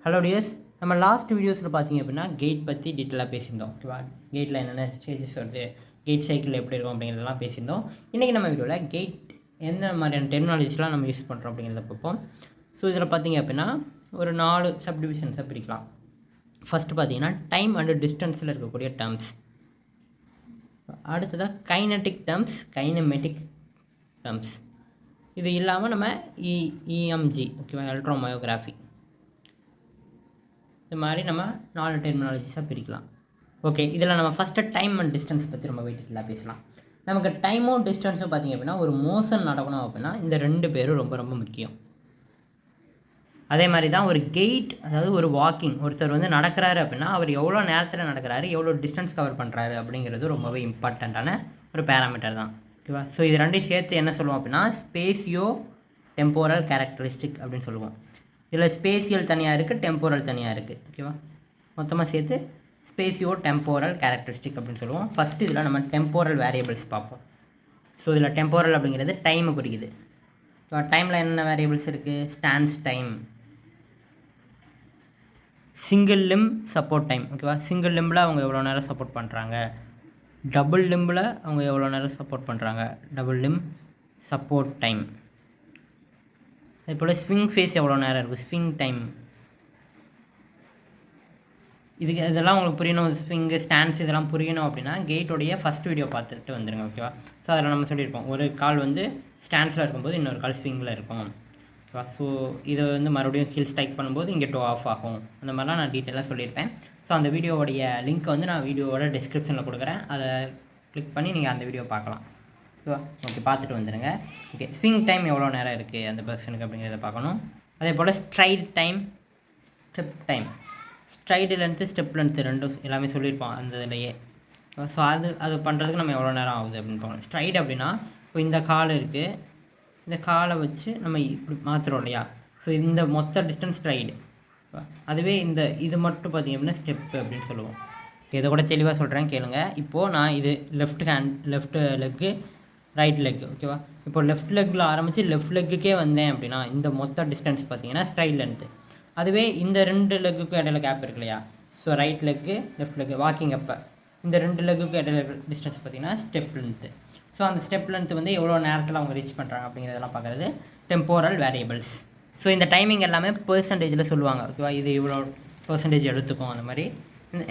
Hello tears, நம்ம last வீடியோஸில் பார்த்தீங்க அப்படின்னா கெயிட் பற்றி டீட்டெயிலாக பேசியிருந்தோம். ஓகேவா? கெயிட்டில் என்னென்ன ஸ்டேஜஸ் வருது, கெயிட் சைக்கிள் எப்படி இருக்கும் அப்படிங்கிறதெல்லாம் பேசியிருந்தோம். இன்றைக்கி நம்ம வீடியோவில் கெயிட் எந்த மாதிரியான டெக்னாலஜிஸ்லாம் நம்ம யூஸ் பண்ணுறோம் அப்படிங்கிறத பார்ப்போம். ஸோ இதில் பார்த்தீங்க அப்படின்னா ஒரு 4 சப்டிவிஷன்ஸை பிரிக்கலாம். ஃபஸ்ட்டு பார்த்தீங்கன்னா டைம் அண்டு டிஸ்டன்ஸில் இருக்கக்கூடிய டேர்ம்ஸ். அடுத்ததாக கைனட்டிக் டேர்ம்ஸ், கைனமெட்டிக் டேர்ம்ஸ். இது இல்லாமல் நம்ம இஎம்ஜி, ஓகேவா, எலக்ட்ரோமயோகிராஃபி. இது மாதிரி நம்ம 4 டெர்மினாலஜிஸாக பிரிக்கலாம். ஓகே, இதில் நம்ம ஃபஸ்ட்டு டைம் அண்ட் டிஸ்டன்ஸ் பற்றி ரொம்ப வெயிட்டெல்லாம் பேசலாம். நமக்கு டைமும் டிஸ்டன்ஸும் பார்த்திங்க அப்படின்னா ஒரு மோஷன் நடக்கணும் அப்படின்னா இந்த 2 பேரும் ரொம்ப ரொம்ப முக்கியம். அதே மாதிரி தான் ஒரு கெயிட், அதாவது ஒரு வாக்கிங், ஒருத்தர் வந்து நடக்கிறாரு அப்படின்னா அவர் எவ்வளோ நேரத்தில் நடக்கிறாரு, எவ்வளோ டிஸ்டன்ஸ் கவர் பண்ணுறாரு அப்படிங்கிறது ரொம்பவே இம்பார்ட்டண்ட்டான ஒரு பேராமீட்டர் தான். ஓகேவா? ஸோ இது ரெண்டையும் சேர்த்து என்ன சொல்லுவோம் அப்படின்னா ஸ்பேசியோ டெம்போரல் கேரக்டரிஸ்டிக் அப்படின்னு சொல்லுவோம். இதில் ஸ்பேசியல் தனியாக இருக்குது, டெம்போரல் தனியாக இருக்குது. ஓகேவா? மொத்தமாக சேர்த்து ஸ்பேசியோ டெம்போரல் கேரக்டரிஸ்டிக் அப்படின்னு சொல்லுவோம். ஃபஸ்ட்டு இதில் நம்ம டெம்போரல் வேரியபிள்ஸ் பார்ப்போம். ஸோ இதில் டெம்போரல் அப்படிங்கிறது டைமை குறிக்குது. டைமில் என்னென்ன வேரியபிள்ஸ் இருக்குது? Stance time, single limb support time. ஓகேவா? சிங்கிள் லிம்பில் அவங்க எவ்வளோ நேரம் சப்போர்ட் பண்ணுறாங்க, டபுள் லிம்பில் அவங்க எவ்வளோ நேரம் சப்போர்ட் பண்ணுறாங்க, டபுள் லிம் சப்போர்ட் டைம். அதே போல் ஸ்விங் ஃபேஸ் எவ்வளோ நேரம் இருக்குது, ஸ்விங் டைம். இதெல்லாம் உங்களுக்கு புரியணும், ஸ்விங்கு ஸ்டாண்ட்ஸ் இதெல்லாம் புரியணும் அப்படின்னா கெயிட்டோடைய ஃபஸ்ட் வீடியோ பார்த்துட்டு வந்துடுங்க. ஓகேவா? ஸோ அதில் நம்ம சொல்லியிருப்போம் ஒரு கால் வந்து ஸ்டாண்ட்ஸில் இருக்கும்போது இன்னொரு கால் ஸ்விங்கில் இருக்கும். ஓகேவா? ஸோ இதை வந்து மறுபடியும் ஹில் ஸ்ட்ரைக் பண்ணும்போது இங்கே டோ ஆஃப் ஆகும். அந்த மாதிரிலாம் நான் டீட்டெயிலாக சொல்லியிருப்பேன். ஸோ அந்த வீடியோவுடைய லிங்க் வந்து நான் வீடியோவோட டிஸ்கிரிப்ஷனில் கொடுக்குறேன். அதை கிளிக் பண்ணி நீங்கள் அந்த வீடியோ பார்க்கலாம். ஓகேவா? ஓகே, பார்த்துட்டு வந்துடுங்க. ஓகே, ஸ்விங் டைம் எவ்வளோ நேரம் இருக்குது அந்த பர்சனுக்கு அப்படிங்கிறத பார்க்கணும். அதே போல் stride time, step time. Stride length, step length ரெண்டும் எல்லாமே சொல்லியிருப்போம் அந்த இதுலையே. ஸோ அது பண்ணுறதுக்கு நம்ம எவ்வளோ நேரம் ஆகுது அப்படின்னு பார்க்கணும். ஸ்ட்ரைட் அப்படின்னா இப்போ இந்த கால் இருக்குது, இந்த காலை வச்சு நம்ம இப்படி மாற்றுறோம் இல்லையா? ஸோ இந்த மொத்த டிஸ்டன்ஸ் ஸ்ட்ரைடு. அதுவே இது மட்டும் பார்த்திங்க அப்படின்னா ஸ்டெப்பு அப்படின்னு சொல்லுவோம். இதை கூட தெளிவாக சொல்கிறேன் கேளுங்க. இப்போது நான் இது லெஃப்ட் லெக்கு, ரைட் லெக். ஓகேவா? இப்போ லெஃப்ட் லெக்கில் ஆரம்பித்து லெஃப்ட் லெக்குக்கே வந்தேன் அப்படின்னா இந்த மொத்த டிஸ்டன்ஸ் பார்த்தீங்கன்னா ஸ்ட்ரைட் லென்த்து. அதுவே இந்த 2 லெக்குக்கும் இடையில கேப் இருக்கு இல்லையா? So right leg, left leg walking அப்போ இந்த 2 லெக்குக்கும் இடையில டிஸ்டன்ஸ் பார்த்தீங்கன்னா ஸ்டெப் லென்த்து. ஸோ அந்த ஸ்டெப் லென்த்து வந்து எவ்வளோ நேரத்தில் அவங்க ரீச் பண்ணுறாங்க அப்படிங்கிறதெல்லாம் பார்க்குறது டெம்போரல் வேரியபிள்ஸ். ஸோ இந்த டைமிங் எல்லாமே பெர்சன்டேஜில் சொல்லுவாங்க. ஓகேவா? இது இவ்வளோ பெர்சன்டேஜ் எடுத்துக்கும். அந்த மாதிரி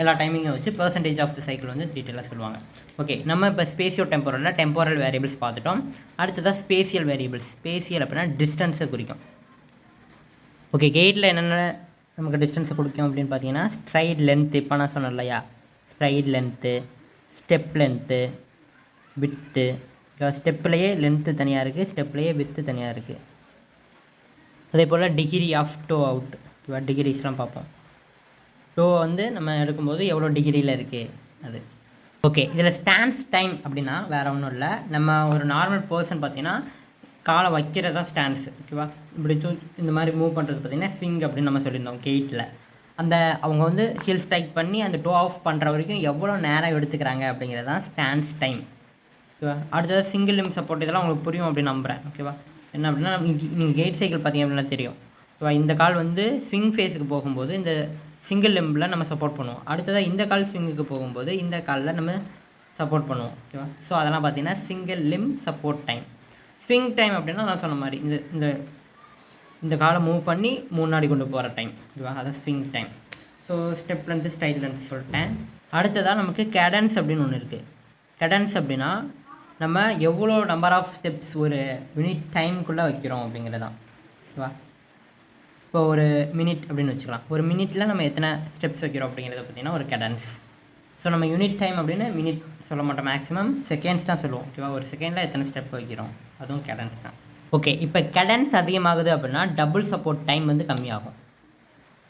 எல்லா டைமிங்கும் வச்சு பெர்சன்டேஜ் ஆஃப் த சைக்கிள் வந்து டீட்டெயிலாக சொல்லுவாங்க. ஓகே, நம்ம இப்போ ஸ்பேசியோ டெம்போரல் வேரியபிள்ஸ் பார்த்துட்டோம். அடுத்ததாக ஸ்பேசியல் வேரியபிள்ஸ். ஸ்பேசியல் அப்படின்னா டிஸ்டன்ஸை குறிக்கும். ஓகே, கெயிட்டில் என்னென்ன நமக்கு டிஸ்டன்ஸை கொடுக்கும் அப்படின்னு பார்த்தீங்கன்னா ஸ்ட்ரைட் லென்த்து, இப்போ நான் சொன்னேன் இல்லையா? Straight length, step length, with. ஸ்டெப்லேயே length தனியாக இருக்குது, ஸ்டெப்லேயே வித்து தனியாக இருக்குது. அதே போல் டிகிரி ஆஃப் டோ அவுட். ஓகேவா? டிகிரிஸ்லாம் பார்ப்போம். டோ வந்து நம்ம எடுக்கும்போது எவ்வளோ டிகிரியில் இருக்குது அது. ஓகே, இதில் ஸ்டாண்ட்ஸ் டைம் அப்படின்னா வேறு ஒன்றும் இல்லை. நம்ம ஒரு நார்மல் பர்சன் பார்த்திங்கன்னா காலை வைக்கிறதா ஸ்டாண்ட்ஸ். ஓகேவா? இப்படி இந்த மாதிரி மூவ் பண்ணுறது பார்த்திங்கன்னா ஸ்விங் அப்படின்னு நம்ம சொல்லியிருந்தோம் கெயிட்டில். அந்த அவங்க வந்து ஹில் ஸ்ட்ரைக் பண்ணி அந்த டோ ஆஃப் பண்ணுற வரைக்கும் எவ்வளோ நேரம் எடுத்துக்கிறாங்க அப்படிங்கிறது தான் ஸ்டாண்ட்ஸ் டைம். ஓகேவா? அடுத்தது சிங்கிள் லிம் சப்போர்ட். இதெல்லாம் உங்களுக்கு புரியும் அப்படின்னு நம்புகிறேன். ஓகேவா? என்ன அப்படின்னா நீங்கள் கெயிட் சைக்கிள் பார்த்திங்க அப்படின்னா தெரியும். ஓகேவா? இந்த கால் வந்து ஸ்விங் ஃபேஸுக்கு போகும்போது இந்த சிங்கிள் லிம்பில் நம்ம சப்போர்ட் பண்ணுவோம். அடுத்ததாக இந்த கால் ஸ்விங்குக்கு போகும்போது இந்த காலில் நம்ம சப்போர்ட் பண்ணுவோம். ஓகேவா? ஸோ அதெல்லாம் பார்த்திங்கன்னா single limb support time. Swing time அப்படின்னா நான் சொன்ன மாதிரி இந்த காலை மூவ் பண்ணி முன்னாடி கொண்டு போகிற டைம். ஓகேவா? அதான் swing time. So step length, style length சொல்லிட்டேன். அடுத்ததாக நமக்கு கேடன்ஸ் அப்படின்னு ஒன்று இருக்குது. கேடன்ஸ் அப்படின்னா நம்ம எவ்வளோ நம்பர் ஆஃப் ஸ்டெப்ஸ் ஒரு யூனிட் டைமுக்குள்ளே வைக்கிறோம் அப்படிங்கிறது தான். ஓகேவா? இப்போ ஒரு மினிட் அப்படின்னு வச்சுக்கலாம். ஒரு மினிட்டில் நம்ம எத்தனை ஸ்டெப்ஸ் வைக்கிறோம் அப்படிங்கிறத பார்த்திங்கன்னா ஒரு கேடன்ஸ். ஸோ நம்ம யூனிட் டைம் அப்படின்னு மினிட் சொல்ல மாட்டோம், மேக்ஸிமம் செகண்ட்ஸ் தான் சொல்லுவோம். ஓகேவா? ஒரு செகண்டில் எத்தனை ஸ்டெப் வைக்கிறோம், அதுவும் கேடன்ஸ் தான். ஓகே, இப்போ கேடன்ஸ் அதிகமாகுது அப்படின்னா டபுள் சப்போர்ட் டைம் வந்து கம்மியாகும்.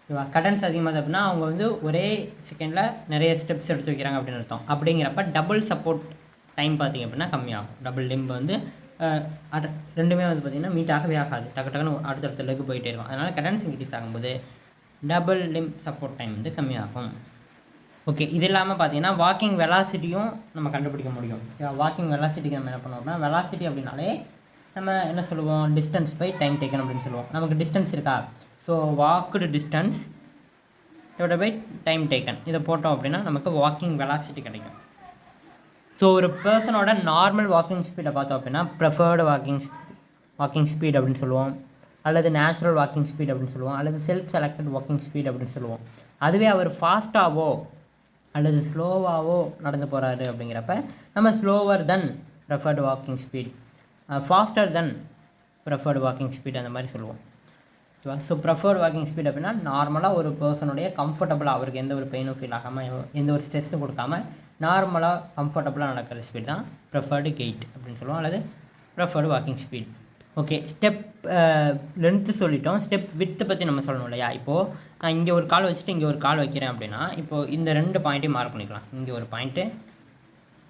ஓகேவா? கேடன்ஸ் அதிகமாகுது அப்படின்னா அவங்க வந்து ஒரே செகண்டில் நிறைய ஸ்டெப்ஸ் எடுத்து வைக்கிறாங்க அப்படின்னு அர்த்தம். அப்படிங்கிறப்ப டபுள் சப்போர்ட் டைம் பார்த்திங்க அப்படின்னா கம்மியாகும். டபுள் லிம்பு வந்து ரெண்டுமே வந்து பார்த்திங்கன்னா மீட் ஆகவே ஆகாது. டக்குன்னு அடுத்தடுத்த லெக்கு போயிட்டே இருக்கும். அதனால் கேடன்ஸ் இன்க்ரீஸ் ஆகும்போது டபுள் லிம் சப்போர்ட் டைம் வந்து கம்மியாகும். ஓகே, இது இல்லாமல் பார்த்தீங்கன்னா வாக்கிங் வெலாசிட்டியும் நம்ம கண்டுபிடிக்க முடியும். வாக்கிங் வெலாசிட்டிக்கு நம்ம என்ன பண்ணுவோம் அப்படின்னா வெலாசிட்டி அப்படின்னாலே நம்ம என்ன சொல்லுவோம், டிஸ்டன்ஸ் பை டைம் டேக்கன் அப்படின்னு சொல்லுவோம். நமக்கு டிஸ்டன்ஸ் இருக்கா? So walked distance divide by time taken. இதை போட்டோம் அப்படின்னா நமக்கு வாக்கிங் வெலாசிட்டி கிடைக்கும். ஸோ ஒரு பர்சனோட நார்மல் வாக்கிங் ஸ்பீடை பார்த்தோம் அப்படின்னா ப்ரிஃபர்டு வாக்கிங் ஸ்பீட் அப்படின்னு சொல்லுவோம், அல்லது நேச்சுரல் வாக்கிங் ஸ்பீட் அப்படின்னு சொல்லுவோம், அல்லது செல்ஃப் செலக்டட் வாக்கிங் ஸ்பீட் அப்படின்னு சொல்லுவோம். அதுவே அவர் ஃபாஸ்ட்டாவோ அல்லது ஸ்லோவாகவோ நடந்து போகிறாரு அப்படிங்கிறப்ப நம்ம ஸ்லோவர் தென் preferred walking speed, faster than preferred walking speed அந்த மாதிரி சொல்லுவோம். ஓகேவா? ஸோ ப்ரிஃபர்டு வாக்கிங் ஸ்பீட் அப்படின்னா நார்மலாக ஒரு பர்சனுடைய கம்ஃபர்டபுளாக அவருக்கு எந்த ஒரு பெயினும் ஃபீல் ஆகாமல் எந்த ஒரு ஸ்ட்ரெஸ்ஸும் கொடுக்காமல் நார்மலாக கம்ஃபர்டபுளாக நடக்கிற ஸ்பீட் தான் ப்ரிஃபர்டு கெயிட் அப்படின்னு சொல்லுவோம், அல்லது preferred walking speed. Okay, step length சொல்லிட்டோம். ஸ்டெப் வித்தை பற்றி நம்ம சொல்லணும் இல்லையா? இப்போது நான் இங்கே ஒரு கால் வச்சுட்டு இங்கே ஒரு கால் வைக்கிறேன் அப்படின்னா இப்போது இந்த 2 பாயிண்ட்டையும் மார்க் பண்ணிக்கலாம். இங்கே ஒரு பாயிண்ட்டு,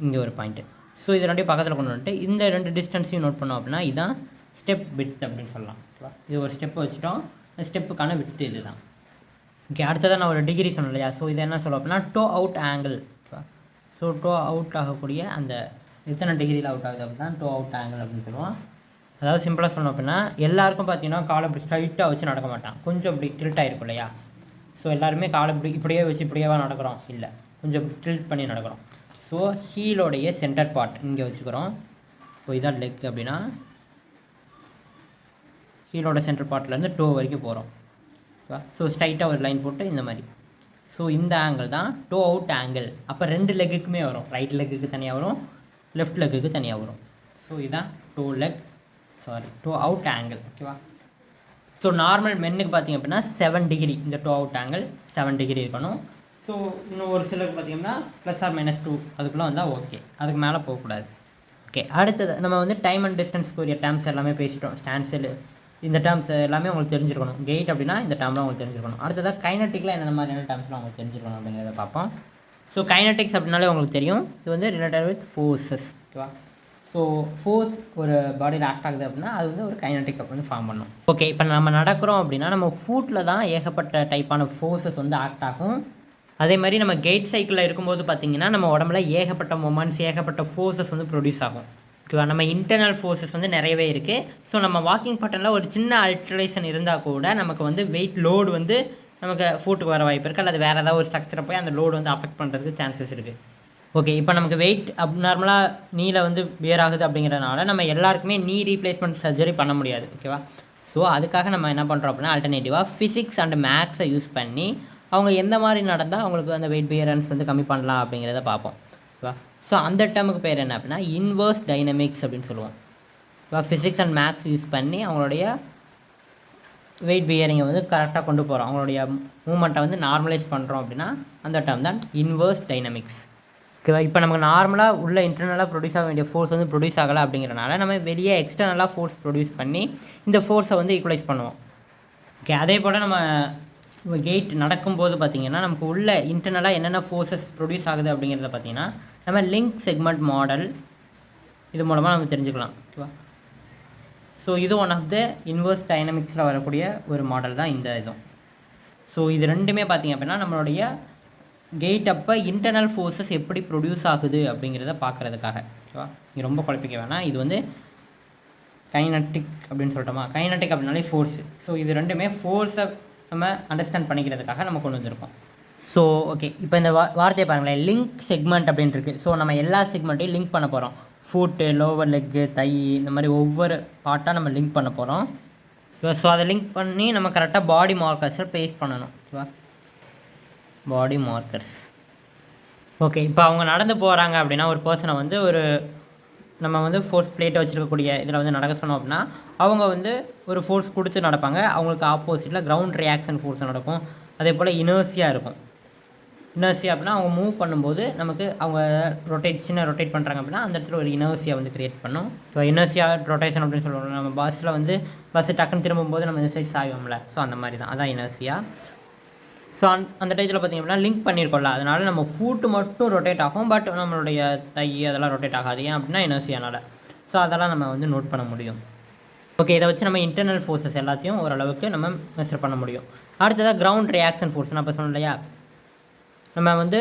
இங்கே ஒரு பாயிண்ட்டு. ஸோ இது 2 பக்கத்தில் கொண்டு வந்துட்டு இந்த 2 டிஸ்டன்ஸையும் நோட் பண்ணோம் அப்படின்னா இதுதான் ஸ்டெப் வித் அப்படின்னு சொல்லலாம். இது ஒரு ஸ்டெப்பு வச்சுட்டோம், இந்த ஸ்டெப்புக்கான வித்து இது தான். ஓகே, அடுத்ததான் நான் ஒரு டிகிரி சொன்னேன் இல்லையா? ஸோ இது என்ன சொல்லுவோம் அப்படின்னா to out angle. So to out ஆகக்கூடிய அந்த எத்தனை டிகிரியில் அவுட் ஆகுது அப்படின்னா டோ அவுட் ஆங்கிள் அப்படின்னு சொல்லுவோம். அதாவது சிம்பிளாக சொன்னோம் அப்படின்னா எல்லாருக்கும் பார்த்தீங்கன்னா காலை இப்படி ஸ்ட்ரைட்டாக வச்சு நடக்க மாட்டான், கொஞ்சம் இப்படி டில்ட் ஆகிருக்கும் இல்லையா? ஸோ எல்லாருமே காலை இப்படியே வச்சு இப்படியேவா நடக்கிறோம்? இல்லை, கொஞ்சம் டில்ட் பண்ணி நடக்கிறோம். ஸோ ஹீலோடைய சென்டர் பார்ட் இங்கே வச்சுக்கிறோம். ஸோ இதான் லெக் அப்படின்னா ஹீலோட சென்டர் பார்ட்லேருந்து டோ வரைக்கும் போகிறோம். ஓகேவா? ஸோ ஸ்ட்ரைட்டாக ஒரு லைன் போட்டு இந்த மாதிரி. ஸோ இந்த ஆங்கிள் தான் டோ அவுட் ஆங்கிள். அப்போ 2 லெக்குக்குமே வரும், ரைட் லெக்குக்கு தனியாக வரும், லெஃப்ட் லெக்குக்கு தனியாக வரும். ஸோ இதுதான் டோ அவுட் ஆங்கிள். ஓகேவா? ஸோ நார்மல் மென்னுக்கு பார்த்திங்க அப்படின்னா 7 டிகிரி இந்த டோ அவுட் ஆங்கிள் 7 டிகிரி இருக்கணும். ஸோ இன்னும் ஒரு சிலருக்கு பார்த்திங்கன்னா +or-2 அதுக்குள்ளே வந்தால் ஓகே, அதுக்கு மேலே போகக்கூடாது. ஓகே, அடுத்தது நம்ம வந்து டைம் அண்ட் டிஸ்டன்ஸ்க்குரிய டேர்ம்ஸ் எல்லாமே பேசிட்டோம். ஸ்டான்ஸில் இந்த டேர்ம்ஸ் எல்லாமே உங்களுக்கு தெரிஞ்சிருக்கணும். கெயிட் அப்படின்னா இந்த டேர்ம்லாம் உங்களுக்கு தெரிஞ்சிருக்கணும். அடுத்ததாக கைனட்டிக்கில் என்னென்ன மாதிரியான டேர்ம்ஸ்லாம் உங்களுக்கு தெரிஞ்சிருக்கணும் அப்படிங்கிறத பார்ப்போம். ஸோ கைனட்டிக்ஸ் அப்படின்னாலே உங்களுக்கு தெரியும், இது வந்து ரிலேட்டட் வித் ஃபோர்ஸஸ். ஓகேவா? ஸோ ஃபோர்ஸ் ஒரு பாடியில் ஆக்ட் ஆகுது அப்படின்னா அது வந்து ஒரு கைனட்டிக் வந்து ஃபார்ம் பண்ணும். ஓகே, இப்போ நம்ம நடக்கிறோம் அப்படின்னா நம்ம ஃபுட்டில் தான் ஏகப்பட்ட டைப்பான ஃபோர்ஸஸ் வந்து ஆக்ட் ஆகும். அதே மாதிரி நம்ம கெயிட் சைக்கிளில் இருக்கும்போது பார்த்திங்கன்னா நம்ம உடம்புல ஏகப்பட்ட மொமெண்ட்ஸ் ஏகப்பட்ட ஃபோர்ஸஸ் வந்து ப்ரொடியூஸ் ஆகும். ஓகேவா? நம்ம இன்டர்னல் ஃபோர்ஸஸ் வந்து நிறையவே இருக்குது. ஸோ நம்ம வாக்கிங் பேட்டர்னில் ஒரு சின்ன அல்ட்ரேஷன் இருந்தால் கூட நமக்கு வந்து வெயிட் லோடு வந்து நமக்கு ஃபுட்டுக்கு வர வாய்ப்பு இருக்குது, அல்லது வேறு ஏதாவது ஒரு ஸ்ட்ரக்சரை போய் அந்த லோடு வந்து அஃபெக்ட் பண்ணுறதுக்கு சான்சஸ் இருக்குது. ஓகே, இப்போ நமக்கு வெயிட் நார்மலாக நீல வந்து வியர் ஆகுது அப்படிங்கிறனால நம்ம எல்லாருக்குமே நீ ரீப்ளேஸ்மெண்ட் சர்ஜரி பண்ண முடியாது. ஓகேவா? ஸோ அதுக்காக நம்ம என்ன பண்ணுறோம் அப்படின்னா ஆல்டர்னேட்டிவாக ஃபிசிக்ஸ் அண்ட் மேக்ஸை யூஸ் பண்ணி அவங்க எந்த மாதிரி நடந்தால் அவங்களுக்கு அந்த வெயிட் பியரன்ஸ் வந்து கம்மி பண்ணலாம் அப்படிங்கிறத பார்ப்போம். ஓகேவா? ஸோ அந்த டேர்முக்கு பேர் என்ன அப்படின்னா இன்வர்ஸ் டைனமிக்ஸ் அப்படின்னு சொல்லுவோம். ஓகேவா? ஃபிசிக்ஸ் அண்ட் மேக்ஸ் யூஸ் பண்ணி அவங்களுடைய வெயிட் பியரிங்கை வந்து கரெக்டாக கொண்டு போகிறோம், அவங்களுடைய மூமெண்ட்டை வந்து நார்மலைஸ் பண்ணுறோம் அப்படின்னா அந்த டேர்ம் தான் இன்வர்ஸ் டைனமிக்ஸ். ஓகேவா? இப்போ நமக்கு நார்மலாக உள்ள இன்டர்னலாக ப்ரொடியூஸ் ஆக வேண்டிய ஃபோர்ஸ் வந்து ப்ரொடியூஸ் ஆகலை அப்படிங்கிறனால நம்ம வெளியே எக்ஸ்டர்னலாக ஃபோர்ஸ் ப்ரொடியூஸ் பண்ணி இந்த ஃபோர்ஸை வந்து ஈக்குவலைஸ் பண்ணுவோம். ஓகே, அதே போல் நம்ம கெயிட் நடக்கும்போது பார்த்திங்கன்னா நமக்கு உள்ள இன்டர்னலாக என்னென்ன ஃபோர்ஸஸ் ப்ரொடியூஸ் ஆகுது அப்படிங்கிறத பார்த்திங்கன்னா நம்ம லிங்க் செக்மெண்ட் மாடல் இது மூலமாக நம்ம தெரிஞ்சுக்கலாம். ஓகேவா? ஸோ இது ஒன் ஆஃப் த இன்வர்ஸ் டைனமிக்ஸில் வரக்கூடிய ஒரு மாடல் தான் இந்த இதுவும். ஸோ இது ரெண்டுமே பார்த்திங்க அப்படின்னா நம்மளுடைய கெயிட் அப்போ இன்டர்னல் ஃபோர்ஸஸ் எப்படி ப்ரொடியூஸ் ஆகுது அப்படிங்கிறத பார்க்குறதுக்காக. ஓகேவா? இங்கே ரொம்ப குழப்பிக்க வேணாம், இது வந்து கைனட்டிக் அப்படின்னு சொல்லிட்டோமா? கைனட்டிக் அப்படின்னாலே ஃபோர்ஸு. ஸோ இது ரெண்டுமே ஃபோர்ஸை நம்ம அண்டர்ஸ்டாண்ட் பண்ணிக்கிறதுக்காக நம்ம கொண்டு வந்திருக்கோம். ஸோ ஓகே, இப்போ இந்த வார்த்தையை பாருங்களேன், லிங்க் செக்மெண்ட் அப்படின்ட்டு இருக்குது. ஸோ நம்ம எல்லா செக்மெண்ட்டையும் லிங்க் பண்ண போகிறோம். ஃபுட்டு, லோவர் லெக்கு, தை, இந்த மாதிரி ஒவ்வொரு பார்ட்டாக நம்ம லிங்க் பண்ண போகிறோம். ஸோ அதை லிங்க் பண்ணி நம்ம கரெக்டாக பாடி மார்க்கர்ஸை பேஸ்ட் பண்ணணும். ஓகேவா? பாடி மார்க்கர்ஸ். ஓகே, இப்போ அவங்க நடந்து போகிறாங்க அப்படின்னா ஒரு பர்சனை வந்து ஒரு நம்ம வந்து ஃபோர்ஸ் பிளேட்டை வச்சுருக்கக்கூடிய இதில் வந்து நடக்க சொன்னோம் அப்படின்னா அவங்க வந்து ஒரு ஃபோர்ஸ் கொடுத்து நடப்பாங்க. அவங்களுக்கு ஆப்போசிட்டில் கிரவுண்ட் ரியாக்ஷன் ஃபோர்ஸ் நடக்கும். அதே போல் இனர்சியாக இருக்கும். இனர்சியா அப்படின்னா அவங்க மூவ் பண்ணும்போது நமக்கு அவங்க ரொட்டேட் பண்ணுறாங்க அப்படின்னா அந்த இடத்துல ஒரு இனர்சியா வந்து க்ரியேட் பண்ணும். ஸோ இனர்சியா ரொட்டேஷன் அப்படின்னு சொல்லுவோம். நம்ம பஸ்ஸில் வந்து பஸ்ஸு டக்குன்னு திரும்பும்போது நம்ம இந்த சைட் சாய்வோம்ல, ஸோ அந்த மாதிரி தான், அதான் இனர்சியா. ஸோ அந்த டைத்தில் பார்த்திங்க அப்படின்னா லிங்க் பண்ணியிருக்கோம்ல, அதனால் நம்ம ஃபுட்டு மட்டும் ரொட்டேட் ஆகும், பட் நம்மளுடைய தை அதெல்லாம் ரொட்டேட் ஆகாது. ஏன் அப்படின்னா இனர்சியானால். ஸோ அதெல்லாம் நம்ம வந்து நோட் பண்ண முடியும். ஓகே, இதை வச்சு நம்ம இன்டர்னல் ஃபோர்ஸஸ் எல்லாத்தையும் ஓரளவுக்கு நம்ம மெஷர் பண்ண முடியும். அடுத்ததாக கிரவுண்ட் ரியாக்ஷன் ஃபோர்ஸ் நான் இப்போ சொன்னேன் இல்லையா, நம்ம வந்து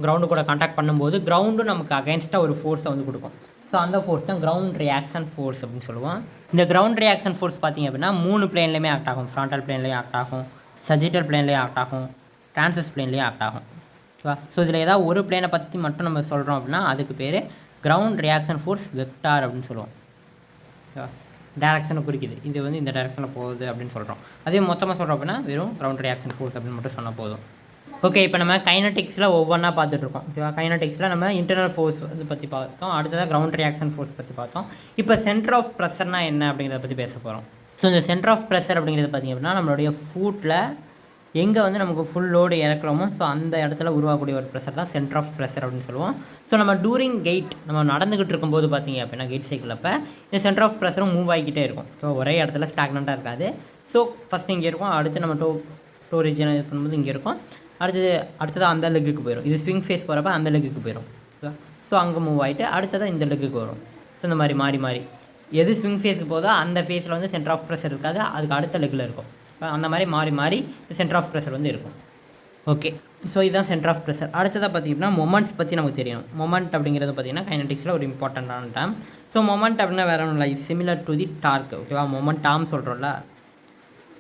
கிரவுண்டு கூட கான்டாக்ட் பண்ணும்போது கிரவுண்டும் நமக்கு அகைன்ஸ்டாக ஒரு ஃபோர்ஸை வந்து கொடுக்கும். ஸோ அந்த ஃபோர்ஸ் தான் கிரவுண்ட் ரியாக்ஷன் ஃபோர்ஸ் அப்படின்னு சொல்லுவோம். இந்த கிரவுண்ட் ரியாக்ஷன் ஃபோர்ஸ் பார்த்திங்க அப்படின்னா 3 பிளேன்லேயுமே ஆக்ட் ஆகும். ஃப்ராண்டல் பிளேன்லேயும் ஆக்ட் ஆகும், சஜிட்டல் பிளேன்லேயே ஆக்ட் ஆகும், டிரான்ஸ்வர்ஸ் பிளேன்லேயே ஆக்ட் ஆகும். ஓகேவா? ஸோ இதில் ஏதாவது ஒரு பிளேனை பற்றி மட்டும் நம்ம சொல்கிறோம் அப்படின்னா அதுக்கு பேர் கிரவுண்ட் ரியாக்ஷன் ஃபோர்ஸ் வெக்டார் அப்படின்னு சொல்லுவோம். ஓகேவா? டேரக்ஷனை குறிக்குது, இது வந்து இந்த டேரக்ஷனில் போகுது அப்படின்னு சொல்கிறோம். அதே மொத்தமாக சொல்கிறோம் அப்படின்னா வெறும் கிரவுண்ட் ரியாக்ஷன் ஃபோர்ஸ் அப்படின்னு மட்டும் சொன்னால் போதும். ஓகே, இப்போ நம்ம கைனடிக்ஸில் ஒவ்வொன்றா பார்த்துட்ருக்கோம். ஓகேவா? கைனடிக்ஸில் நம்ம இன்டர்னல் ஃபோர்ஸ் இது பற்றி பார்த்தோம், அடுத்ததாக கிரவுண்ட் ரியாக்ஷன் ஃபோர்ஸ் பற்றி பார்த்தோம். இப்போ சென்டர் ஆஃப் ப்ரெஷர்னால் என்ன அப்படிங்கிறத பற்றி பேச போகிறோம். ஸோ இந்த சென்டர் ஆஃப் ப்ரெஷர் அப்படிங்கிறது பார்த்திங்க அப்படின்னா நம்மளுடைய ஃபுட்டில் எங்கே வந்து நமக்கு ஃபுல் லோடு இறக்குறோமோ ஸோ அந்த இடத்துல உருவாகக்கூடிய ஒரு ப்ரெஷர் தான் சென்டர் ஆஃப் ப்ரெஷர் அப்படின்னு சொல்லுவோம். ஸோ நம்ம டூரிங் கெயிட் நம்ம நடந்துக்கிட்டு இருக்கும்போது பார்த்திங்க அப்படின்னா கெயிட் சைக்கிள் அப்போ இந்த சென்டர் ஆஃப் ப்ரெஷரும் மூவ் ஆகிக்கிட்டே இருக்கும். ஸோ ஒரே இடத்துல ஸ்டாக்னண்ட்டாக இருக்காது. ஸோ ஃபஸ்ட்டு இங்கே இருக்கும், அடுத்து நம்ம டோ ரீஜன் இது பண்ணும்போது இங்கே இருக்கும், அடுத்தது அந்த லெக்குக்கு போயிடும். இது ஸ்விங் ஃபேஸ் போகிறப்ப அந்த லெக்குக்கு போயிடும். ஸோ அங்கே மூவ் ஆகிட்டு அடுத்ததாக இந்த லெக்குக்கு வரும். ஸோ இந்த மாதிரி மாறி மாறி எது ஸ்விங் ஃபேஸுக்கு போதோ அந்த ஃபேஸில் வந்து சென்டர் ஆஃப் ப்ரெஷர் இருக்காது, அதுக்கு அடுத்த லெக்கில் இருக்கும். அந்த மாதிரி மாறி மாறி சென்டர் ஆஃப் ப்ரெஷர் வந்து இருக்கும். ஓகே, ஸோ இதுதான் சென்டர் ஆஃப் ப்ரெஷர். அடுத்ததாக பார்த்திங்கன்னா மொமெண்ட்ஸ் பற்றி நமக்கு தெரியணும். மொமெண்ட் அப்படிங்கிறது பார்த்திங்கன்னா கைனடிக்ஸில் ஒரு இம்பார்ட்டண்ட்டான டேம். ஸோ மொமெண்ட் அப்படின்னா வேறு ஒன்றும் இல்லை, சிமிலர் டு தி டார்க். ஓகேவா? மொமெண்டாம் சொல்கிறோம்ல,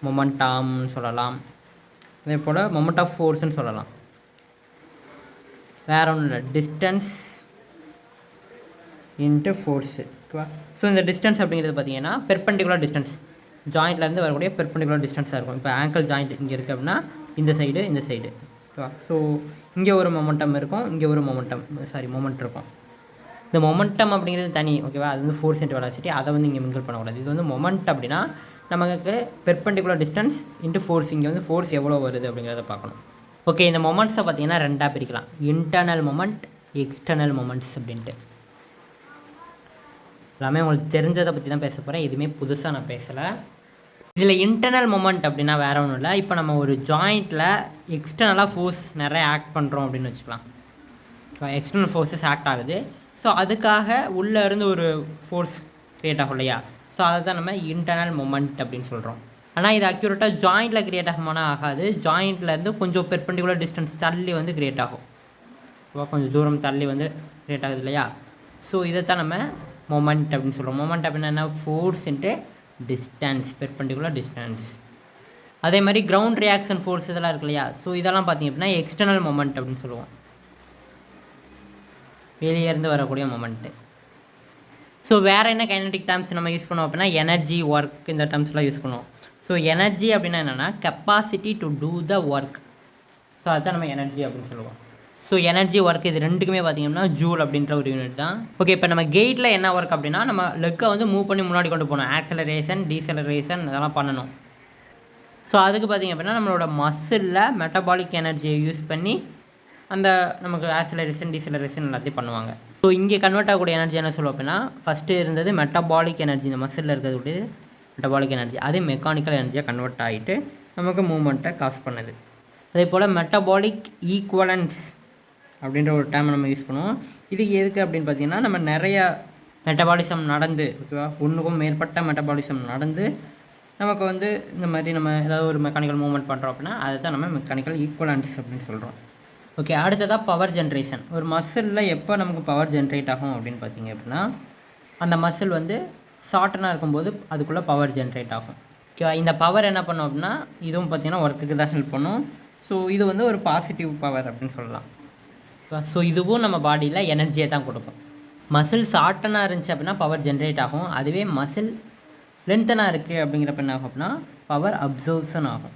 மொமெண்டாம்னு சொல்லலாம். அதே போல் மொமெண்ட் ஆஃப் ஃபோர்ஸ்ன்னு சொல்லலாம். வேறு ஒன்றும் இல்லை, டிஸ்டன்ஸ் இன்ட்டு ஃபோர்ஸு. ஓகேவா? ஸோ இந்த டிஸ்டன்ஸ் அப்படிங்கிறது பார்த்திங்கன்னா பெர்பெண்டிகுலர் டிஸ்டன்ஸ், ஜாயிண்ட்லேருந்து வரக்கூடிய பெர்பெண்டிகுலர் டிஸ்டன்ஸாக இருக்கும். இப்போ ஆங்கிள் ஜாயிண்ட் இங்கே இருக்குது அப்படின்னா இந்த சைடு ஓகேவா? ஸோ இங்கே ஒரு மொமெண்டம் இருக்கும், இங்கே ஒரு மொமெண்ட் இருக்கும். இந்த மொமெண்டம் அப்படிங்கிறது தனி. ஓகேவா? அது வந்து ஃபோர்ஸ் இன்ட்டு வெலாசிட்டி, அதை வந்து இங்கே மிங்கிள் பண்ணக்கூடாது. இது வந்து மொமெண்ட் அப்படின்னா நமக்கு பெர்பெண்டிகுலர் டிஸ்டன்ஸ் இன்ட்டு ஃபோர்ஸ், இங்கே வந்து ஃபோர்ஸ் எவ்வளோ வருது அப்படிங்கிறத பார்க்கணும். ஓகே, இந்த மொமெண்ட்ஸை பார்த்திங்கன்னா ரெண்டாக பிரிக்கலாம், இன்டர்னல் மொமெண்ட், எக்ஸ்டர்னல் மொமெண்ட்ஸ் அப்படின்ட்டு. எல்லாமே உங்களுக்கு தெரிஞ்சதை பற்றி தான் பேச போகிறேன், எதுவுமே புதுசாக நான் பேசலை. இதில் இன்டர்னல் மொமெண்ட் அப்படின்னா வேறு ஒன்றும் இல்லை, இப்போ நம்ம ஒரு ஜாயிண்ட்டில் எக்ஸ்டர்னலாக ஃபோர்ஸ் நிறைய ஆக்ட் பண்ணுறோம் அப்படின்னு வச்சுக்கலாம். எக்ஸ்டர்னல் ஃபோர்ஸஸ் ஆக்ட் ஆகுது. ஸோ அதுக்காக உள்ளே இருந்து ஒரு ஃபோர்ஸ் க்ரியேட் ஆகும் இல்லையா? ஸோ அதை தான் நம்ம இன்டர்னல் மொமெண்ட் அப்படின்னு சொல்கிறோம். ஆனால் இது அக்யூரேட்டாக ஜாயிண்ட்டில் க்ரியேட் ஆகுமானா ஆகாது, ஜாயிண்ட்லேருந்து கொஞ்சம் பெர்பெண்டிகுலர் டிஸ்டன்ஸ் தள்ளி வந்து க்ரியேட் ஆகும். கொஞ்சம் தூரம் தள்ளி வந்து க்ரியேட் ஆகுது இல்லையா? ஸோ இதை தான் நம்ம மொமெண்ட் அப்படின்னு சொல்கிறோம். மொமெண்ட் அப்படின்னா என்ன? Force into distance, perpendicular distance. அதே மாதிரி கிரவுண்ட் ரியாக்ஷன் ஃபோர்ஸ் இதெல்லாம் இருக்கு இல்லையா? ஸோ இதெல்லாம் பார்த்திங்க அப்படின்னா எக்ஸ்டர்னல் மொமெண்ட் அப்படின்னு சொல்லுவோம், வெளியே இருந்து வரக்கூடிய மொமெண்ட்டு. ஸோ வேறு என்ன கைனடிக் டேர்ம்ஸ் நம்ம யூஸ் பண்ணுவோம் அப்படின்னா எனர்ஜி, ஒர்க், இந்த டேர்ம்ஸ்லாம் யூஸ் பண்ணுவோம். ஸோ எனர்ஜி அப்படின்னா என்னென்னா capacity to do the work. So அதுதான் நம்ம எனர்ஜி அப்படின்னு சொல்லுவோம். ஸோ எனர்ஜி, ஒர்க் இது ரெண்டுக்குமே பார்த்திங்கன்னா ஜூல் அப்படின்ற ஒரு யூனிட் தான். ஓகே, இப்போ நம்ம கெயிட்டில் என்ன ஒர்க் அப்படின்னா நம்ம லெக்கை வந்து மூவ் பண்ணி முன்னாடி கொண்டு போகணும், ஆக்சலரேஷன், டீசலரேஷன் இதெல்லாம் பண்ணணும். ஸோ அதுக்கு பார்த்திங்க அப்படின்னா நம்மளோட மசிலில் மெட்டபாலிக் எனர்ஜியை யூஸ் பண்ணி அந்த நமக்கு ஆக்சலரேஷன், டீசலரேஷன் எல்லாத்தையும் பண்ணுவாங்க. ஸோ இங்கே கன்வெர்ட் ஆகக்கூடிய எனர்ஜி என்ன சொல்லுவோம் அப்படின்னா ஃபஸ்ட்டு இருந்தது மெட்டபாலிக் எனர்ஜி, இந்த மசிலில் இருக்கிறது மெட்டபாலிக் எனர்ஜி, அது மெக்கானிக்கல் எனர்ஜியாக கன்வெர்ட் ஆகிட்டு நமக்கு மூவ்மெண்ட்டை காஸ் பண்ணுது. அதே போல் மெட்டபாலிக் ஈக்குவலன்ஸ் அப்படின்ற ஒரு டேம் நம்ம யூஸ் பண்ணுவோம். இது எதுக்கு அப்படின்னு பார்த்திங்கன்னா நம்ம நிறையா மெட்டபாலிசம் நடந்து, ஓகேவா, ஒன்றுக்கும் மேற்பட்ட மெட்டபாலிசம் நடந்து நமக்கு வந்து இந்த மாதிரி நம்ம ஏதாவது ஒரு மெக்கானிக்கல் மூவ்மெண்ட் பண்ணுறோம் அப்படின்னா அதை தான் நம்ம மெக்கானிக்கல் ஈக்குவலன்ஸ் அப்படின்னு சொல்கிறோம். ஓகே, அடுத்ததாக பவர் ஜென்ரேஷன். ஒரு மசிலில் எப்போ நமக்கு பவர் ஜென்ரேட் ஆகும் அப்படின்னு பார்த்திங்க அப்படின்னா அந்த மசில் வந்து ஷார்ட்டனாக இருக்கும்போது அதுக்குள்ளே பவர் ஜென்ரேட் ஆகும். ஓகேவா? இந்த பவர் என்ன பண்ணும் அப்படின்னா இதுவும் பார்த்திங்கன்னா ஒர்க்குக்கு தான் ஹெல்ப் பண்ணும். ஸோ இது வந்து ஒரு பாசிட்டிவ் பவர் அப்படின்னு சொல்லலாம். ஸோ இதுவும் நம்ம பாடியில் எனர்ஜியை தான் கொடுக்கும். மசில் ஷார்ட்டனாக இருந்துச்சு அப்படின்னா பவர் ஜென்ரேட் ஆகும், அதுவே மசில் லென்த்தனாக இருக்குது அப்படிங்கிறப்ப என்ன ஆகும் அப்படின்னா பவர் அப்சர்வ்ஷன் ஆகும்,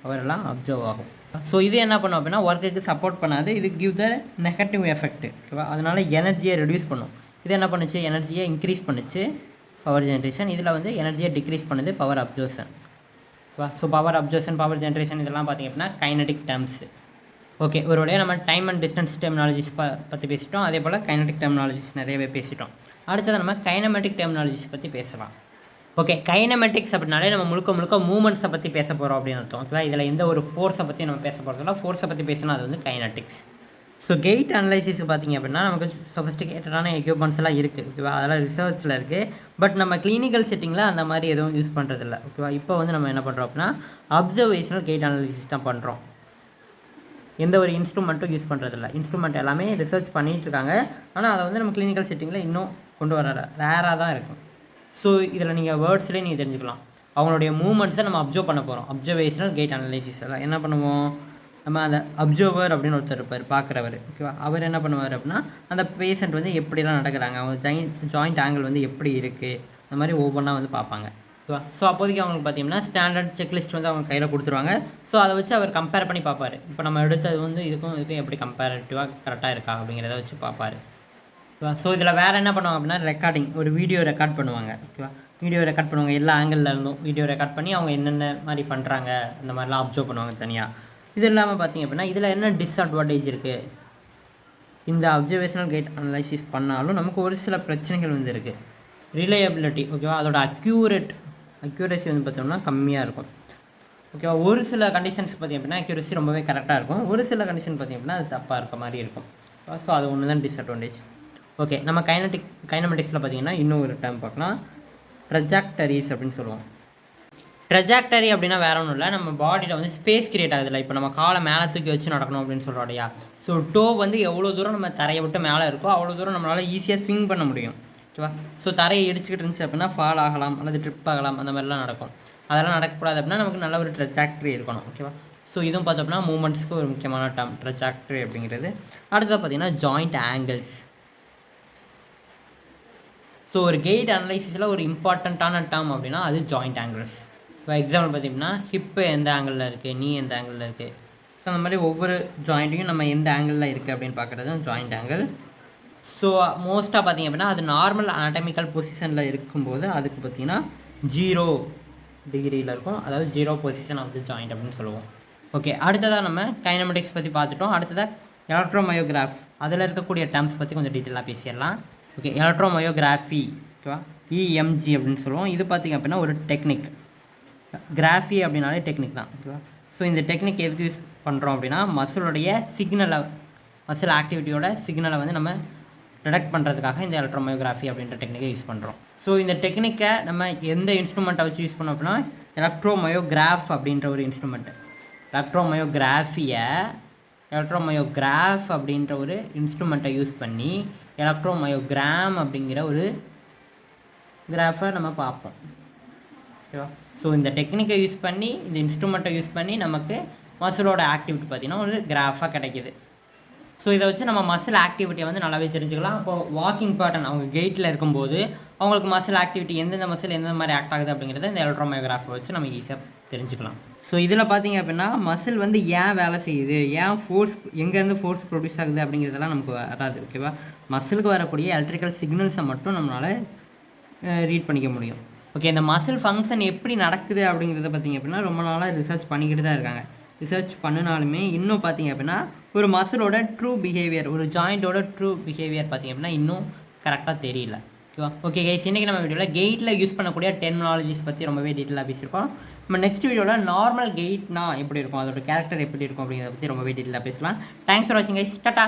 பவர் எல்லாம் அப்சர்வ் ஆகும். ஸோ இது என்ன பண்ணும் அப்படின்னா ஒர்க்குக்கு சப்போர்ட் பண்ணாது, இது கிவ் த நெகட்டிவ் எஃபெக்ட். ஓகேவா? அதனால் எனர்ஜியை ரெடியூஸ் பண்ணும். இது என்ன பண்ணுச்சு? எனர்ஜியை இன்க்ரீஸ் பண்ணுச்சு, பவர் ஜென்ரேஷன். இதில் வந்து எனர்ஜியை டிக்ரீஸ் பண்ணுது, பவர் அப்சர்வ்ஷன். ஓகேவா? ஸோ பவர் அப்சர்வ்ஷன், பவர் ஜென்ரேஷன் இதெல்லாம் பார்த்திங்க அப்படின்னா கைனடிக் டேர்ம்ஸு. ஓகே, ஒரு வழியாக நம்ம டைம் அண்ட் டிஸ்டன்ஸ் டெர்மினாலஜிஸ் பற்றி பேசிட்டோம், அதே போல் கைனடிக் டெர்மினாலஜிஸ் நிறையவே பேசிட்டோம். அடுத்தது நம்ம கைனமெட்டிக் டெர்மினாலஜிஸ் பற்றி பேசலாம். ஓகே, கைனமெட்டிக்ஸ் அப்படின்னாலே நம்ம முழுக்க மூமெண்ட்ஸை பற்றி பேச போகிறோம் அப்படின்னு அர்த்தம். ஓகேவா? இதில் எந்த ஒரு ஃபோர்ஸை பற்றி நம்ம பேச போகிறதில்ல, ஃபோர்ஸை பற்றி பேசினா அது வந்து கைனட்டிக்ஸ். ஸோ கெயிட் அனலைசிஸ்க்கு பார்த்திங்க அப்படின்னா நமக்கு சொஃபிஸ்டிகேட்டடான எக்யூப்மெண்ட்ஸ் எல்லாம் இருக்குது. ஓகேவா? அதெல்லாம் ரிசர்ச்சில் இருக்குது. பட் நம்ம கிளினிக்கல் செட்டிங்கில் அந்த மாதிரி எதுவும் யூஸ் பண்ணுறதில்ல. ஓகேவா? இப்போ வந்து நம்ம என்ன பண்ணுறோம் அப்படின்னா அப்சர்வேஷனல் கெயிட் அனலைசிஸ் தான் பண்ணுறோம். எந்த ஒரு இன்ஸ்ட்ருமெண்ட்டும் யூஸ் பண்ணுறதில்ல. இன்ஸ்ட்ருமெண்ட் எல்லாமே ரிசர்ச் பண்ணிகிட்ருக்காங்க, ஆனால் அதை வந்து நம்ம கிளினிக்கல் செட்டிங்கில் இன்னும் கொண்டு வர ரேராக தான் இருக்கும். ஸோ இதில் நீங்கள் வேர்ட்ஸ்லேயே நீங்கள் தெரிஞ்சுக்கலாம். அவங்களுடைய மூமெண்ட்ஸை நம்ம அப்சர்வ் பண்ண போகிறோம். அப்சர்வேஷனல் கேட் அனலைசிஸ் எல்லாம் என்ன பண்ணுவோம், நம்ம அந்த அப்சர்வர் அப்படின்னு ஒருத்தர் இருப்பார், பார்க்குறவர். ஓகேவா, அவர் என்ன பண்ணுவார் அப்படின்னா அந்த பேஷண்ட் வந்து எப்படிலாம் நடக்கிறாங்க, அவங்க ஜாயிண்ட் ஆங்கிள் வந்து எப்படி இருக்குது, அந்த மாதிரி ஒவ்வொன்றா வந்து பார்ப்பாங்க. ஓகேவா, ஸோ அப்போதைக்கு அவங்களுக்கு பார்த்தீங்கன்னா ஸ்டாண்டர்ட் செக்லிஸ்ட் வந்து அவங்க கையில் கொடுத்துருவாங்க. ஸோ அதை வச்சு அவர் கம்பேர் பண்ணி பார்ப்பார். இப்போ நம்ம எடுத்தது வந்து இதுக்கும் எப்படி கம்பேரிட்டிவாக கரெக்டாக இருக்கா அப்படிங்கிறத வச்சு பார்ப்பார். ஓகேவா, ஸோ இதில் வேறு என்ன பண்ணுவாங்க அப்படின்னா ரெக்கார்டிங், ஒரு வீடியோ ரெக்கார்ட் பண்ணுவாங்க. ஓகேவா, வீடியோ ரெக்கார்ட் பண்ணுவாங்க, எல்லா ஆங்கிளில் இருந்தும் வீடியோ ரெக்கார்ட் பண்ணி அவங்க என்னென்ன மாதிரி பண்ணுறாங்க அந்த மாதிரிலாம் அப்சர்வ் பண்ணுவாங்க தனியாக. இது இல்லாமல் பார்த்திங்க அப்படின்னா இதில் என்ன டிஸ்அட்வான்டேஜ் இருக்குது, இந்த அப்சர்வேஷனல் கேட் அனலைசிஸ் பண்ணாலும் நமக்கு ஒரு சில பிரச்சனைகள் வந்து இருக்குது. ரிலையபிலிட்டி, ஓகேவா, அதோட அக்யூரேசி வந்து பார்த்தோம்னா கம்மியாக இருக்கும். ஓகேவா, ஒரு சில கண்டிஷன்ஸ் பார்த்திங்க அப்படின்னா அக்யூரேசி ரொம்பவே கரெக்டாக இருக்கும், ஒரு சில கண்டிஷன் பார்த்திங்க அப்படின்னா அது தப்பாக இருக்க மாதிரி இருக்கும். ஸோ அது ஒன்று தான் டிஸ்அட்வான்டேஜ். ஓகே, நம்ம கைனமெட்டிக்ஸில் பார்த்திங்கன்னா இன்னும் ஒரு டைம் பார்க்கலாம், ட்ரெஜாக்டரிஸ் அப்படின்னு சொல்லுவோம். ட்ரெஜாக்டரி அப்படின்னா வேற ஒன்றும் இல்லை, நம்ம பாடியில் வந்து ஸ்பேஸ் கிரியேட் ஆகுதுல்ல. இப்போ நம்ம காலை மேலே தூக்கி வச்சு நடக்கணும் அப்படின்னு சொல்கிறோம் இல்லையா. ஸோ டோ வந்து எவ்வளோ தூரம் நம்ம தரையை விட்டு மேலே இருக்கோ அவ்வளோ தூரம் நம்மளால் ஈஸியாக ஸ்விங் பண்ண முடியும். ஓகேவா, ஸோ தரையை இடிச்சுக்கிட்டு இருந்துச்சு அப்படின்னா ஃபால் ஆகலாம் அல்லது ட்ரிப் ஆகலாம், அந்த மாதிரிலாம் நடக்கும். அதெல்லாம் நடக்கக்கூடாது அப்படின்னா நமக்கு நல்ல ஒரு ட்ரெஜாக்டரி இருக்கணும். ஓகேவா, ஸோ இதுவும் பார்த்தோம்னா மூமெண்ட்ஸ்க்கு ஒரு முக்கியமான டேர்ம் ட்ரெஜாக்டரி அப்படிங்கிறது. அடுத்தது பார்த்திங்கன்னா ஜாயிண்ட் ஆங்கிள்ஸ். ஸோ ஒரு கெயிட் அனலைசிஸில் ஒரு இம்பார்ட்டண்ட்டான டேர்ம் அப்படின்னா அது ஜாயிண்ட் ஆங்கிள்ஸ். இப்போ எக்ஸாம்பிள் பார்த்திங்கன்னா ஹிப்பு எந்த ஆங்கிளில் இருக்குது, நீ எந்த ஆங்கிளில் இருக்குது. ஸோ அந்த மாதிரி ஒவ்வொரு ஜாயிண்ட்டையும் நம்ம எந்த ஆங்கிளில் இருக்குது அப்படின்னு பார்க்குறது தான் ஜாயிண்ட் ஆங்கிள். ஸோ மோஸ்ட்டாக பார்த்திங்க அப்படின்னா அது நார்மல் அனாட்டமிக்கல் பொசிஷனில் இருக்கும்போது அதுக்கு பார்த்திங்கன்னா 0 டிகிரியில் இருக்கும், அதாவது 0 பொசிஷன் ஆஃப் தி ஜாயிண்ட் அப்படின்னு சொல்லுவோம். ஓகே, அடுத்ததாக நம்ம கைனமெட்டிக்ஸ் பற்றி பார்த்துட்டோம். அடுத்ததாக எலக்ட்ரோமயோகிராஃப், அதில் இருக்கக்கூடிய டேர்ம்ஸ் பற்றி கொஞ்சம் டீட்டெயிலாக பேசிடலாம். ஓகே, எலக்ட்ரோமயோகிராஃபி, ஓகேவா, EMG அப்படின்னு சொல்லுவோம். இது பார்த்திங்க அப்படின்னா ஒரு டெக்னிக். கிராஃபி அப்படின்னாலே டெக்னிக் தான். ஓகேவா, ஸோ இந்த டெக்னிக் எதுக்கு யூஸ் பண்ணுறோம் அப்படின்னா மசிலுடைய சிக்னலை, மசில் ஆக்டிவிட்டியோட சிக்னலை வந்து நம்ம டிடெக்ட் பண்ணுறதுக்காக இந்த எலக்ட்ரோமயோகிராஃபி அப்படின்ற டெக்னிக்கை யூஸ் பண்ணுறோம். ஸோ இந்த டெக்னிக்கை நம்ம எந்த இன்ஸ்ட்ருமெண்ட்டை வச்சு யூஸ் பண்ணோம் அப்படின்னா எலக்ட்ரோமயோகிராஃப் அப்படின்ற ஒரு இன்ஸ்ட்ருமெண்ட்டு. எலக்ட்ரோமயோகிராஃப் அப்படின்ற ஒரு இன்ஸ்ட்ருமெண்ட்டை யூஸ் பண்ணி எலக்ட்ரோமயோகிராம் அப்படிங்கிற ஒரு கிராஃபை நம்ம பார்ப்போம். ஓகேவா, ஸோ இந்த டெக்னிக்கை யூஸ் பண்ணி, இந்த இன்ஸ்ட்ருமெண்ட்டை யூஸ் பண்ணி நமக்கு மசிலோட ஆக்டிவிட்டி பார்த்திங்கன்னா ஒரு கிராஃபாக கிடைக்கிது. ஸோ இதை வச்சு நம்ம மசில் ஆக்டிவிட்டியை வந்து நல்லாவே தெரிஞ்சுக்கலாம். அப்போது வாக்கிங் பேட்டர்ன் அவங்க கெயிட்டில் இருக்கும்போது அவங்களுக்கு மசில் ஆக்டிவிட்டி எந்தெந்த மசில் எந்த மாதிரி ஆக்ட் ஆகுது அப்படிங்கிறத இந்த எலக்ட்ரோமயோகிராஃபை வச்சு நம்ம ஈஸியாக தெரிஞ்சுக்கலாம். ஸோ இதில் பார்த்திங்க அப்படின்னா மசில் வந்து ஏன் வேலை செய்யுது, ஏன் ஃபோர்ஸ், எங்கேருந்து ஃபோர்ஸ் ப்ரொடியூஸ் ஆகுது அப்படிங்கிறதெல்லாம் நமக்கு வராது. ஓகேவா, மசிலுக்கு வரக்கூடிய எலக்ட்ரிக்கல் சிக்னல்ஸை மட்டும் நம்மளால் ரீட் பண்ணிக்க முடியும். ஓகே, இந்த மசில் ஃபங்க்ஷன் எப்படி நடக்குது அப்படிங்கிறத பார்த்திங்க அப்படின்னா ரொம்ப நாளாக ரிசர்ச் பண்ணிக்கிட்டு தான் இருக்காங்க. ரிசர்ச் பண்ணினாலுமே இன்னும் பார்த்திங்க அப்படின்னா ஒரு மசிலோட ட்ரூ பிஹேவியர், ஒரு ஜாயிண்ட்டோட ட்ரூ பிஹேவியர் பார்த்திங்க அப்படின்னா இன்னும் கரெக்டாக தெரியல. ஓகேவா, ஓகே கைஸ், இன்றைக்கி நம்ம வீடியோவில் கெயிட்டில் யூஸ் பண்ணக்கூடிய டெர்மினாலஜிஸ் பற்றி ரொம்பவே டீட்டெயிலாக பேசியிருக்கோம். நம்ம நெக்ஸ்ட் வீடியோவில் நார்மல் கெயிட்னா எப்படி இருக்கும், அதோட கேரக்டர் எப்படி இருக்கும் அப்படிங்கிறத பற்றி ரொம்பவே டீட்டெயிலாக பேசலாம். தேங்க்ஸ் ஃபார் வாட்சிங் கைஸ், டாடா.